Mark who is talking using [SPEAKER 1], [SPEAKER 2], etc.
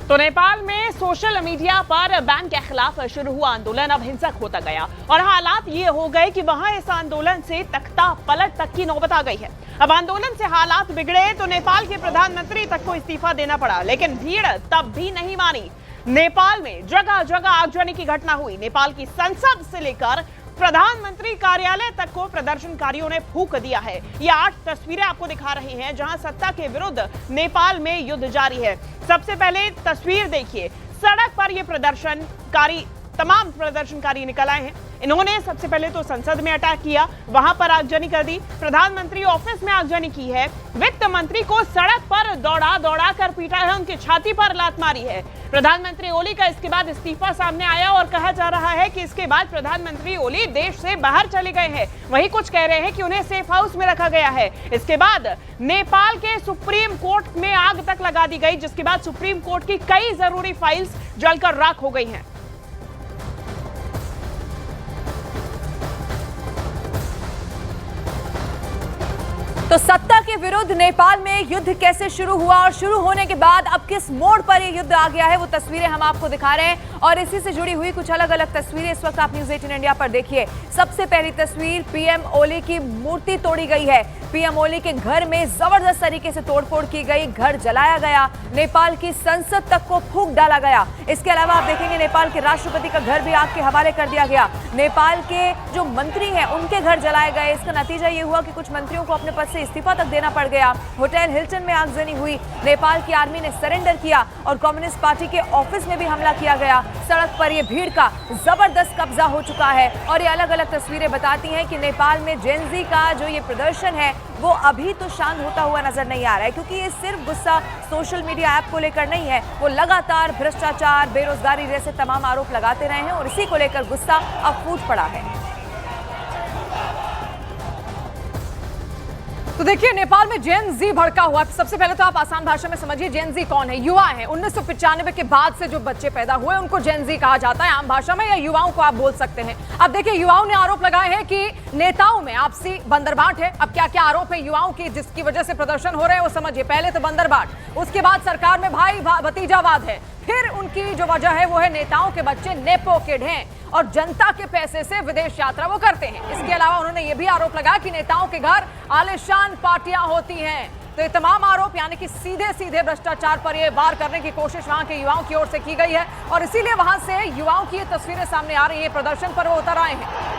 [SPEAKER 1] तो नेपाल में social media पर बैन के खिलाफ शुरू हुआ आंदोलन अब हिंसक होता गया और हालात ये हो गए कि वहां इस आंदोलन से तख्ता पलट तक की नौबत आ गई है। अब आंदोलन से हालात बिगड़े तो नेपाल के प्रधानमंत्री तक को इस्तीफा देना पड़ा, लेकिन भीड़ तब भी नहीं मानी। नेपाल में जगह जगह आगजनी की घटना हुई। नेपाल की संसद से लेकर प्रधानमंत्री कार्यालय तक को प्रदर्शनकारियों ने फूंक दिया है। ये 8 तस्वीरें आपको दिखा रहे हैं जहां सत्ता के विरुद्ध नेपाल में युद्ध जारी है। सबसे पहले तस्वीर देखिए, सड़क पर ये तमाम प्रदर्शनकारी निकल आए हैं। इन्होंने सबसे पहले तो संसद में अटैक किया, वहां पर आगजनी कर दी, प्रधानमंत्री ऑफिस में आगजनी की है, वित्त मंत्री को सड़क पर दौड़ा दौड़ा कर पीटा है, उनकी छाती पर लात मारी है। प्रधानमंत्री ओली का इसके बाद इस्तीफा सामने आया और कहा जा रहा है कि इसके बाद प्रधानमंत्री ओली देश से बाहर चले गए हैं। वहीं कुछ कह रहे हैं कि उन्हें सेफ हाउस में रखा गया है। इसके बाद नेपाल के सुप्रीम कोर्ट में आग तक लगा दी गई, जिसके बाद सुप्रीम कोर्ट की कई जरूरी फाइल्स जलकर राख हो गई हैं।
[SPEAKER 2] तो सत्ता के विरुद्ध नेपाल में युद्ध कैसे शुरू हुआ और शुरू होने के बाद अब किस मोड़ पर ये युद्ध आ गया है, वो तस्वीरें हम आपको दिखा रहे हैं और इसी से जुड़ी हुई कुछ अलग अलग तस्वीरें इस वक्त आप न्यूज़ 18 इंडिया पर देखिए। सबसे पहली तस्वीर, पीएम ओली की मूर्ति तोड़ी गई है। पीएम ओली के घर में जबरदस्त तरीके से तोड़फोड़ की गई, घर जलाया गया, नेपाल की संसद तक को फूंक डाला गया। इसके अलावा आप देखेंगे नेपाल के राष्ट्रपति का घर भी आग के हवाले कर दिया गया। नेपाल के जो मंत्री हैं उनके घर जलाए गए। इसका नतीजा ये हुआ कि कुछ मंत्रियों को अपने पद से इस्तीफा तक देना पड़ गया। होटल हिल्टन में आगजनी हुई, नेपाल की आर्मी ने सरेंडर किया और कम्युनिस्ट पार्टी के ऑफिस में भी हमला किया गया। सड़क पर ये भीड़ का जबरदस्त कब्जा हो चुका है और ये अलग अलग तस्वीरें बताती हैं कि नेपाल में जेनजी का जो ये प्रदर्शन है वो अभी तो शांत होता हुआ नजर नहीं आ रहा है, क्योंकि ये सिर्फ गुस्सा सोशल मीडिया ऐप को लेकर नहीं है। वो लगातार भ्रष्टाचार, बेरोजगारी जैसे तमाम आरोप लगाते रहे हैं और इसी को लेकर गुस्सा अब फूट पड़ा है।
[SPEAKER 3] तो देखिए, नेपाल में जेन जी भड़का हुआ। सबसे पहले तो आप आसान भाषा में समझिए जेन जी कौन है। युवा है। 1995 के बाद से जो बच्चे पैदा हुए उनको जेन जी कहा जाता है आम भाषा में, या युवाओं को आप बोल सकते हैं। अब देखिए, युवाओं ने आरोप लगाए हैं कि नेताओं में आपसी बंदरबाट है। अब क्या क्या आरोप है युवाओं की जिसकी वजह से प्रदर्शन हो रहे हैं वो समझिए। पहले तो बंदरबाट, उसके बाद सरकार में भाई भतीजावाद है, फिर उनकी जो वजह है वो है नेताओं के बच्चे नेपो किड हैं और जनता के पैसे से विदेश यात्रा वो करते हैं। इसके अलावा उन्होंने ये भी आरोप लगाया कि नेताओं के घर आलिशान पार्टियां होती हैं। तो ये तमाम आरोप यानी कि सीधे सीधे भ्रष्टाचार पर ये वार करने की कोशिश वहां के युवाओं की ओर से की गई है और इसीलिए वहां से युवाओं की ये तस्वीरें सामने आ रही है। प्रदर्शन पर वो उतर आए हैं।